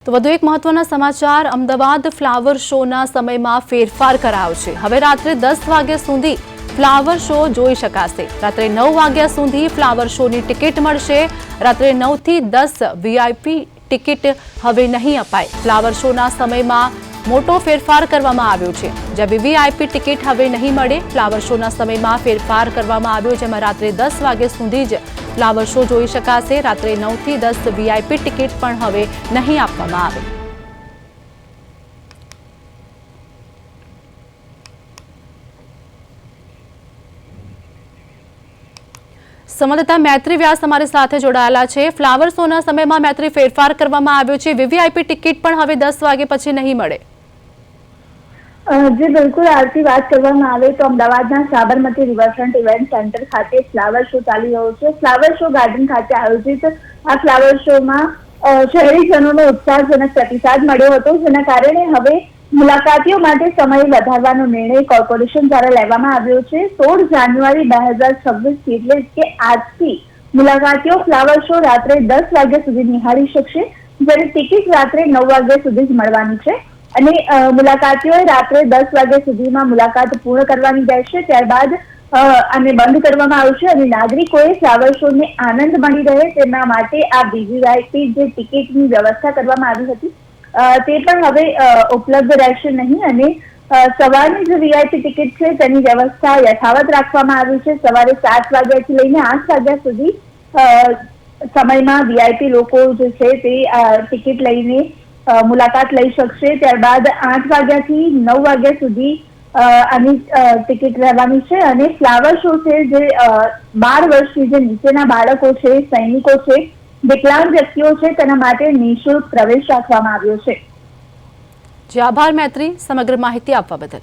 તો વધુ એક મહત્વના સમાચાર અમદાવાદ ફ્લાવર શોના સમયમાં ફેરફાર કરાયો છે। હવે રાત્રે 10 વાગ્યા સુધી ફ્લાવર શો જોઈ શકાશે। રાત્રે 9 વાગ્યા સુધી ફ્લાવર શોની ટિકિટ મળશે। રાત્રે 9 થી 10 વીઆઈપી ટિકિટ હવે નહીં અપાય। ફ્લાવર શોના સમયમાં મોટો ફેરફાર કરવામાં આવ્યો છે, જ્યાં વીવીઆઈપી ટિકિટ હવે નહીં મળે। ફ્લાવર શોના સમયમાં ફેરફાર કરવામાં આવ્યો, જેમાં રાત્રે 10 વાગ્યા સુધી જ ફ્લાવર શો જોઈ શકાશે। રાત્રે 9 થી 10 વીઆઈપી ટિકિટ પણ હવે નહીં આપવામાં આવે। સંવાદદાતા મૈત્રી વ્યાસ અમારી સાથે જોડાયેલા છે। ફ્લાવર શોના સમયમાં મૈત્રી ફેરફાર કરવામાં આવ્યો છે, વીવીઆઈપી ટિકિટ પણ હવે 10 વાગ્યા પછી નહીં મળે। जी बिल्कुल आरती बात करवामां आवे तो अमदावादना साबरमती रिवरफ्रंट इवेंट सेंटर खाते फ्लावर शो चाली रह्यो छे। फ्लावर शो गार्डन खाते आयोजित आ फ्लावर शो में शहेरीजनोनो उत्साहजनक प्रतिसाद मळ्यो हतो, जेना कारणे हवे मुलाकातीओ माटे समय वधारवानो निर्णय कोर्पोरेशन द्वारा लेवामां આવ્યો છે। 16 જાન્યુઆરી 2026 થી એટલે કે આજથી મુલાકાતીઓ ફ્લાવર શો રાત્રે 10 વાગ્યા સુધી નિહાળી શકશે, જ્યારે ટિકિટ રાત્રે 9 વાગ્યા સુધી જ મળવાની છે। અને મુલાકાતીઓએ રાત્રે 10 વાગ્યા સુધીમાં મુલાકાત પૂર્ણ કરવાની રહેશે। ત્યારબાદ આને બંધ કરવામાં આવશે અને નાગરિકોએ ફ્લાવર શોને આનંદ મળી રહે તેના માટે આ વીવીઆઈપી જે ટિકિટની વ્યવસ્થા કરવામાં આવી હતી તે પણ હવે ઉપલબ્ધ રહેશે નહીં અને સવારની જે વીઆઈપી ટિકિટ છે તેની વ્યવસ્થા યથાવત રાખવામાં આવી છે। સવારે 7 વાગ્યાથી લઈને 8 વાગ્યા સુધી સમયમાં વીઆઈપી લોકો જે છે તે ટિકિટ લઈને મુલાકાત લઈ શકશે। ત્યારબાદ 8 વાગ્યાથી 9 વાગ્યા સુધી આની ટિકિટ રહેવાની છે અને ફ્લાવર શો છે જે 12 વર્ષથી જે નીચેના બાળકો છે, સૈનિકો છે, વિકલાંગ વ્યક્તિઓ છે તેના માટે નિઃશુલ્ક પ્રવેશ રાખવામાં આવ્યો છે। જી આભાર મૈત્રી, સમગ્ર માહિતી આપવા બદલ।